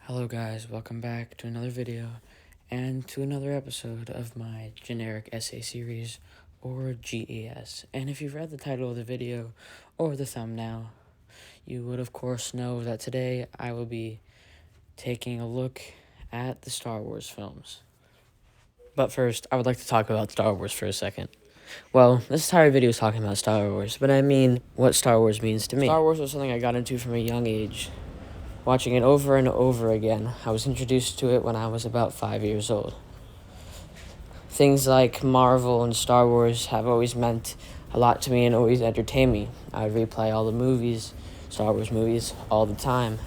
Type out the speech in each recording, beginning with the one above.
Hello guys, welcome back to another video and to another episode of my generic essay series, or GES. And if you've read the title of the video or the thumbnail, you would of course know that today I will be taking a look at the Star Wars films. But first, I would like to talk about Star Wars for a second. Well, this entire video is talking about Star Wars, but I mean what Star Wars means to me. Star Wars was something I got into from a young age. Watching it over and over again. I was introduced to it when I was about 5 years old. Things like Marvel and Star Wars have always meant a lot to me and always entertained me. I would replay all the movies, Star Wars movies, all the time.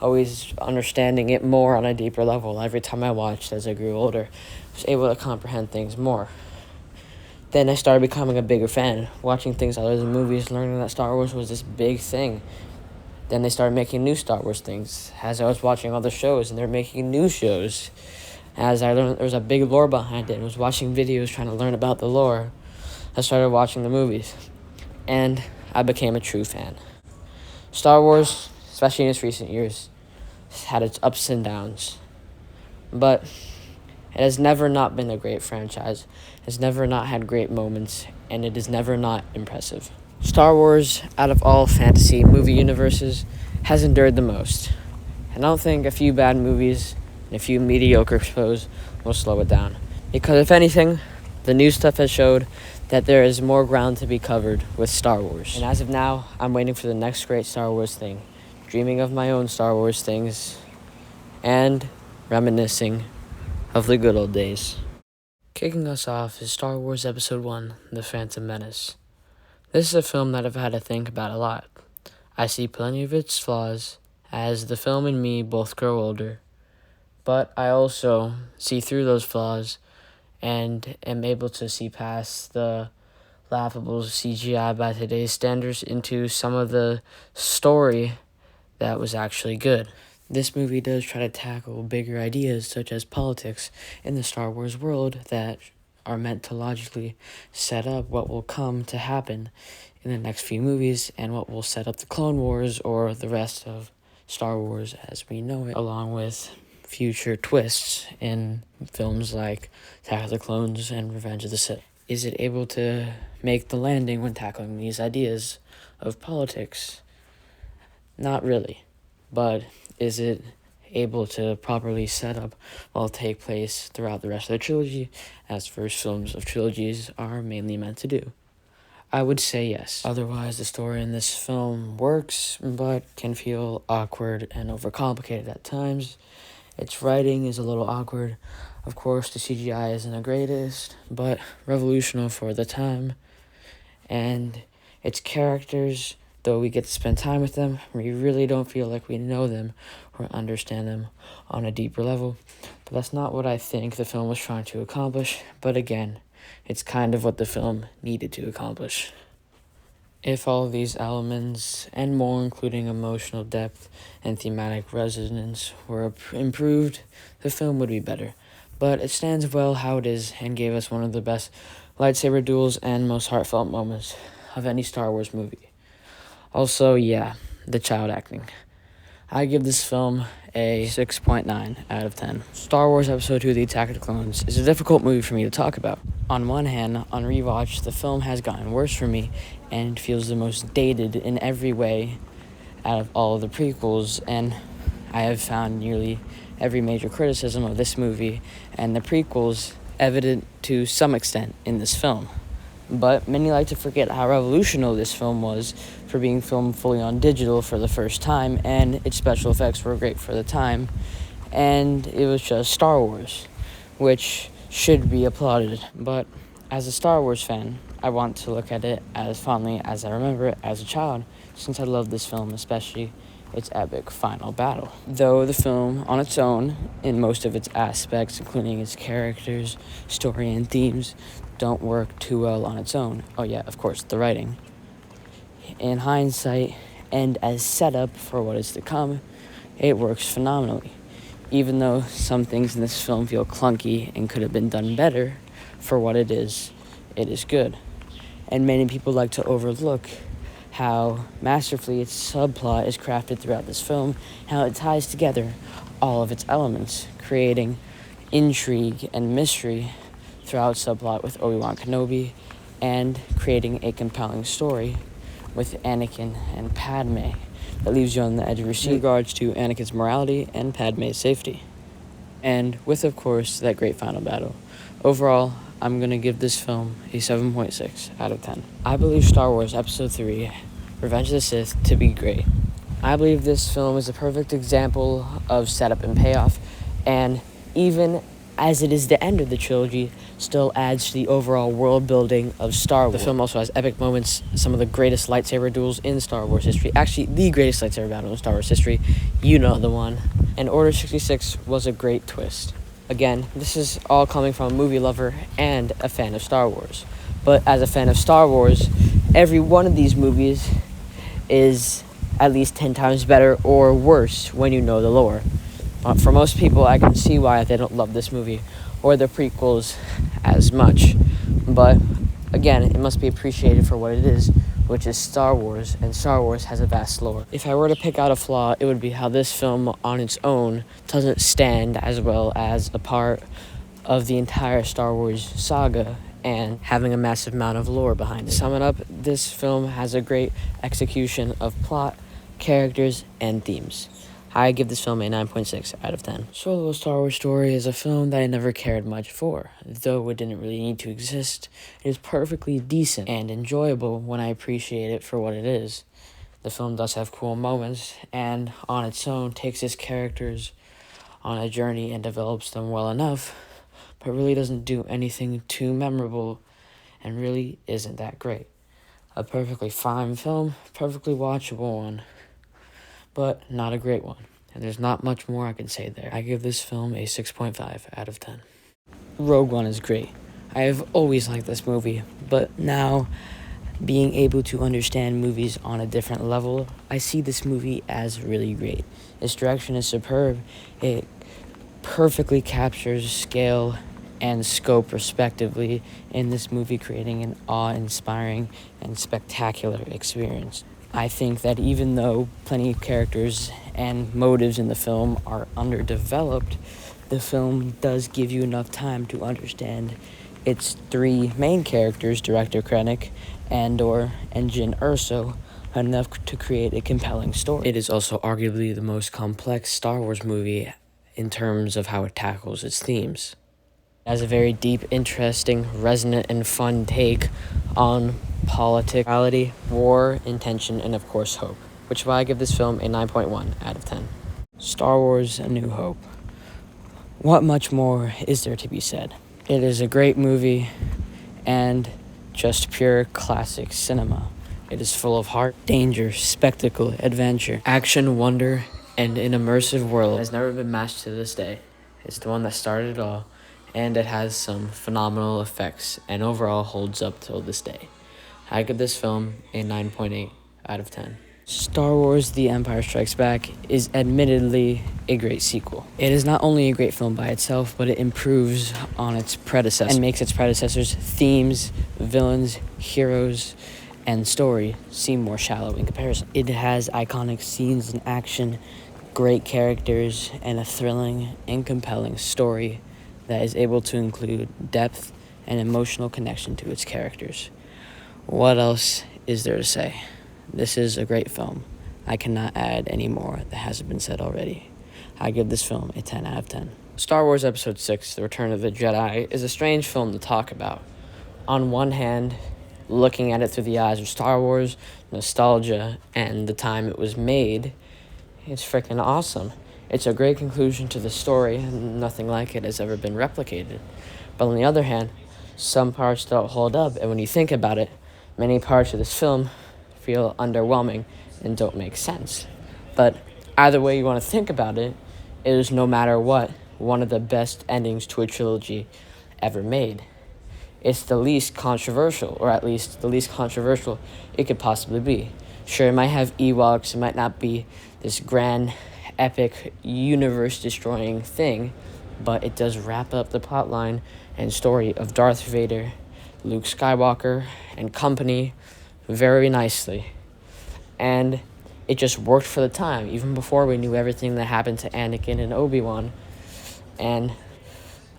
Always understanding it more on a deeper level. Every time I watched as I grew older, I was able to comprehend things more. Then I started becoming a bigger fan, watching things other than movies, learning that Star Wars was this big thing. Then they started making new Star Wars things. As I was watching other shows, and they're making new shows. As I learned there was a big lore behind it, and was watching videos trying to learn about the lore, I started watching the movies. And I became a true fan. Star Wars, especially in its recent years, has had its ups and downs. But it has never not been a great franchise. It has never not had great moments, and it is never not impressive. Star Wars, out of all fantasy movie universes, has endured the most. And I don't think a few bad movies and a few mediocre shows will slow it down. Because if anything, the new stuff has showed that there is more ground to be covered with Star Wars. And as of now, I'm waiting for the next great Star Wars thing, dreaming of my own Star Wars things, and reminiscing of the good old days. Kicking us off is Star Wars Episode 1, The Phantom Menace. This is a film that I've had to think about a lot. I see plenty of its flaws, as the film and me both grow older, but I also see through those flaws and am able to see past the laughable CGI by today's standards into some of the story that was actually good. This movie does try to tackle bigger ideas such as politics in the Star Wars world that are meant to logically set up what will come to happen in the next few movies and what will set up the Clone Wars or the rest of Star Wars as we know it, along with future twists in films like Attack of the Clones and Revenge of the Sith. Is it able to make the landing when tackling these ideas of politics? Not really, but is it able to properly set up what will take place throughout the rest of the trilogy, as first films of trilogies are mainly meant to do? I would say yes. Otherwise, the story in this film works, but can feel awkward and overcomplicated at times. Its writing is a little awkward. Of course, the CGI isn't the greatest, but revolutionary for the time. And its characters, though we get to spend time with them, we really don't feel like we know them or understand them on a deeper level. But that's not what I think the film was trying to accomplish. But again, it's kind of what the film needed to accomplish. If all of these elements, and more including emotional depth and thematic resonance, were improved, the film would be better. But it stands well how it is and gave us one of the best lightsaber duels and most heartfelt moments of any Star Wars movie. Also, yeah, the child acting. I give this film a 6.9 out of 10. Star Wars Episode 2, The Attack of the Clones, is a difficult movie for me to talk about. On one hand, on rewatch, the film has gotten worse for me and feels the most dated in every way out of all of the prequels, and I have found nearly every major criticism of this movie and the prequels evident to some extent in this film. But many like to forget how revolutionary this film was for being filmed fully on digital for the first time, and its special effects were great for the time, and it was just Star Wars, which should be applauded. But as a Star Wars fan, I want to look at it as fondly as I remember it as a child, since I love this film, especially its epic final battle. Though the film, on its own, in most of its aspects, including its characters, story, and themes, don't work too well on its own. Oh yeah, of course, the writing. In hindsight, and as setup for what is to come, it works phenomenally. Even though some things in this film feel clunky and could have been done better, for what it is good. And many people like to overlook how masterfully its subplot is crafted throughout this film, how it ties together all of its elements, creating intrigue and mystery throughout subplot with Obi-Wan Kenobi, and creating a compelling story with Anakin and Padme that leaves you on the edge of your seat in regards to Anakin's morality and Padme's safety. And with, of course, that great final battle. Overall, I'm going to give this film a 7.6 out of 10. I believe Star Wars Episode 3, Revenge of the Sith, to be great. I believe this film is a perfect example of setup and payoff, and even as it is the end of the trilogy, still adds to the overall world building of Star Wars. The film also has epic moments, some of the greatest lightsaber duels in Star Wars history. Actually, the greatest lightsaber battle in Star Wars history. You know the one. And Order 66 was a great twist. Again, this is all coming from a movie lover and a fan of Star Wars. But as a fan of Star Wars, every one of these movies is at least 10 times better or worse when you know the lore. For most people, I can see why they don't love this movie or the prequels as much. But again, it must be appreciated for what it is, which is Star Wars, and Star Wars has a vast lore. If I were to pick out a flaw, it would be how this film on its own doesn't stand as well as a part of the entire Star Wars saga and having a massive amount of lore behind it. To sum it up, this film has a great execution of plot, characters, and themes. I give this film a 9.6 out of 10. Solo Star Wars Story is a film that I never cared much for. Though it didn't really need to exist, it is perfectly decent and enjoyable when I appreciate it for what it is. The film does have cool moments, and on its own takes its characters on a journey and develops them well enough, but really doesn't do anything too memorable and really isn't that great. A perfectly fine film, perfectly watchable one, but not a great one. And there's not much more I can say there. I give this film a 6.5 out of 10. Rogue One is great. I have always liked this movie, but now, being able to understand movies on a different level, I see this movie as really great. Its direction is superb. It perfectly captures scale and scope respectively in this movie, creating an awe-inspiring and spectacular experience. I think that even though plenty of characters and motives in the film are underdeveloped, the film does give you enough time to understand its three main characters, Director Krennic, Andor, and Jyn Erso, enough to create a compelling story. It is also arguably the most complex Star Wars movie in terms of how it tackles its themes. It has a very deep, interesting, resonant, and fun take on politics, morality, war, intention, and of course hope, which is why I give this film a 9.1 out of 10. Star Wars: A New Hope. What much more is there to be said? It is a great movie and just pure classic cinema. It is full of heart, danger, spectacle, adventure, action, wonder, and an immersive world that has never been matched to this day. It's the one that started it all, and it has some phenomenal effects and overall holds up till this day. I give this film a 9.8 out of 10. Star Wars: The Empire Strikes Back is admittedly a great sequel. It is not only a great film by itself, but it improves on its predecessor and makes its predecessors' themes, villains, heroes, and story seem more shallow in comparison. It has iconic scenes and action, great characters, and a thrilling and compelling story that is able to include depth and emotional connection to its characters. What else is there to say? This is a great film. I cannot add any more that hasn't been said already. I give this film a 10 out of 10. Star Wars Episode 6, The Return of the Jedi, is a strange film to talk about. On one hand, looking at it through the eyes of Star Wars, nostalgia, and the time it was made, it's freaking awesome. It's a great conclusion to the story, and nothing like it has ever been replicated. But on the other hand, some parts don't hold up, and when you think about it, many parts of this film feel underwhelming and don't make sense. But either way you want to think about it, it is, no matter what, one of the best endings to a trilogy ever made. It's the least controversial, or at least the least controversial it could possibly be. Sure, it might have Ewoks, it might not be this grand, epic, universe-destroying thing, but it does wrap up the plotline and story of Darth Vader, Luke Skywalker, and company very nicely. And it just worked for the time, even before we knew everything that happened to Anakin and Obi-Wan, and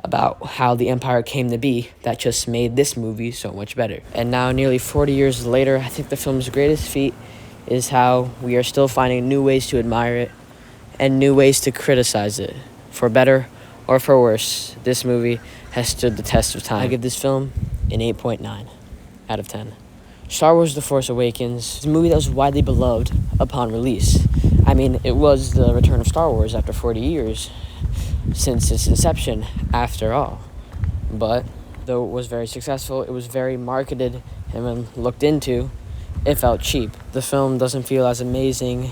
about how the Empire came to be. That just made this movie so much better. And now, nearly 40 years later, I think the film's greatest feat is how we are still finding new ways to admire it and new ways to criticize it. For better or for worse, this movie has stood the test of time. I give this film an 8.9 out of 10. Star Wars The Force Awakens is a movie that was widely beloved upon release. I mean, it was the return of Star Wars after 40 years since its inception, after all. But though it was very successful, it was very marketed, and when looked into, it felt cheap. The film doesn't feel as amazing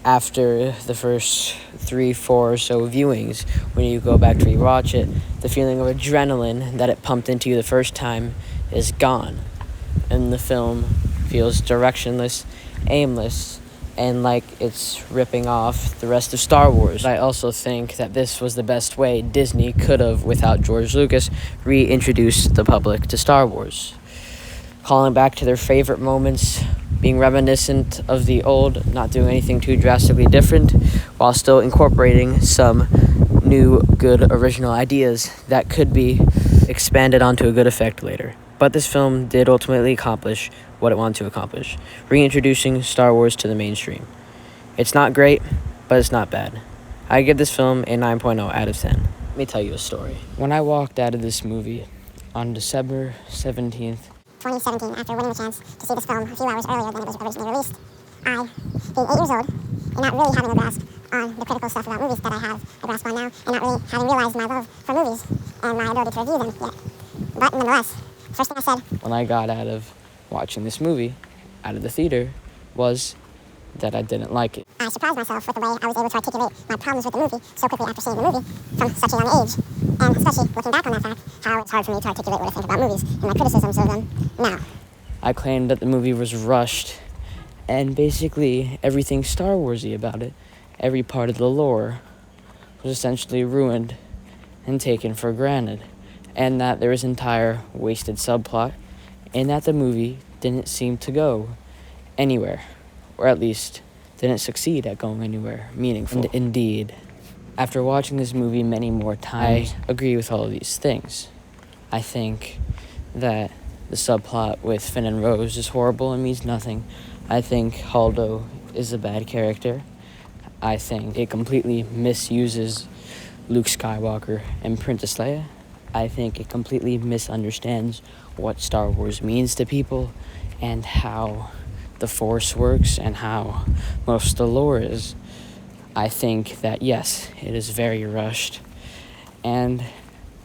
after the first 3-4 or so viewings. When you go back to rewatch it, the feeling of adrenaline that it pumped into you the first time is gone, and the film feels directionless, aimless, and like it's ripping off the rest of Star Wars. I also think that this was the best way Disney could have, without George Lucas, reintroduced the public to Star Wars. Calling back to their favorite moments, being reminiscent of the old, not doing anything too drastically different, while still incorporating some new, good, original ideas that could be expanded onto a good effect later. But this film did ultimately accomplish what it wanted to accomplish, reintroducing Star Wars to the mainstream. It's not great, but it's not bad. I give this film a 9.0 out of 10. Let me tell you a story. When I walked out of this movie on December 17th, 2017, after winning the chance to see this film a few hours earlier than it was originally released, I, being 8 years old, and not really having a grasp on the critical stuff about movies that I have a grasp on now, and not really having realized my love for movies and my ability to review them yet. But nonetheless, first thing I said when I got out of watching this movie, out of the theater, was that I didn't like it. I surprised myself with the way I was able to articulate my problems with the movie so quickly after seeing the movie from such a young age, and especially looking back on that fact, how it's hard for me to articulate what I think about movies and my criticisms of them now. I claimed that the movie was rushed, and basically everything Star Warsy about it, every part of the lore, was essentially ruined and taken for granted, and that there was an entire wasted subplot, and that the movie didn't seem to go anywhere, or at least didn't succeed at going anywhere meaningful. And indeed, after watching this movie many more times, I agree with all of these things. I think that the subplot with Finn and Rose is horrible and means nothing. I think Holdo is a bad character. I think it completely misuses Luke Skywalker and Princess Leia. I think it completely misunderstands what Star Wars means to people and how the Force works and how most of the lore is. I think that, yes, it is very rushed, and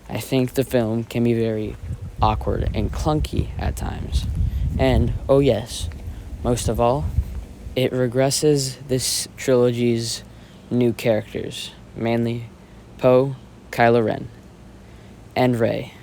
I think the film can be very awkward and clunky at times. And, oh yes, most of all, it regresses this trilogy's new characters, mainly Poe, Kylo Ren, and Rey.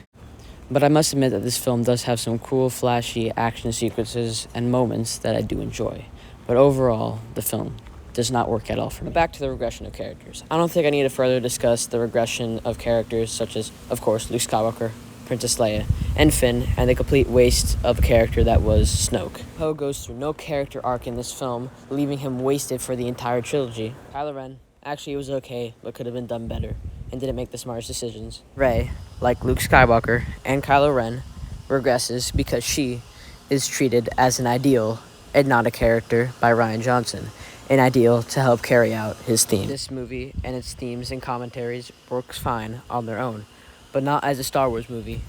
But I must admit that this film does have some cool, flashy action sequences and moments that I do enjoy. But overall, the film does not work at all for me. But back to the regression of characters. I don't think I need to further discuss the regression of characters such as, of course, Luke Skywalker, Princess Leia, and Finn, and the complete waste of a character that was Snoke. Poe goes through no character arc in this film, leaving him wasted for the entire trilogy. Kylo Ren, actually it was okay, but could have been done better, and didn't make the smartest decisions. Rey, like Luke Skywalker and Kylo Ren, regresses because she is treated as an ideal and not a character by Rian Johnson, an ideal to help carry out his theme. This movie and its themes and commentaries works fine on their own, but not as a Star Wars movie,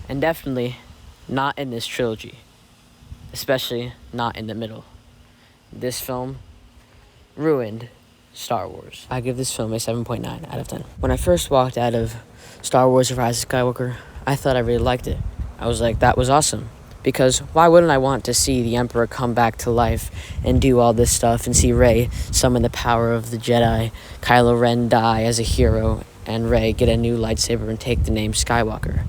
and definitely not in this trilogy, especially not in the middle. This film ruined Star Wars. I give this film a 7.9 out of 10. When I first walked out of Star Wars: The Rise of Skywalker, I thought I really liked it. I was like, that was awesome. Because why wouldn't I want to see the Emperor come back to life and do all this stuff and see Rey summon the power of the Jedi, Kylo Ren die as a hero, and Rey get a new lightsaber and take the name Skywalker.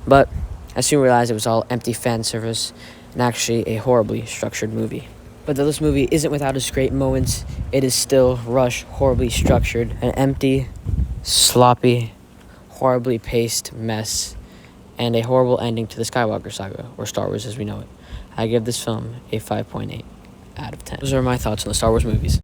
But I soon realized it was all empty fan service and actually a horribly structured movie. But though this movie isn't without its great moments, it is still rushed, horribly structured, an empty, sloppy, horribly paced mess, and a horrible ending to the Skywalker saga, or Star Wars as we know it. I give this film a 5.8 out of 10. Those are my thoughts on the Star Wars movies.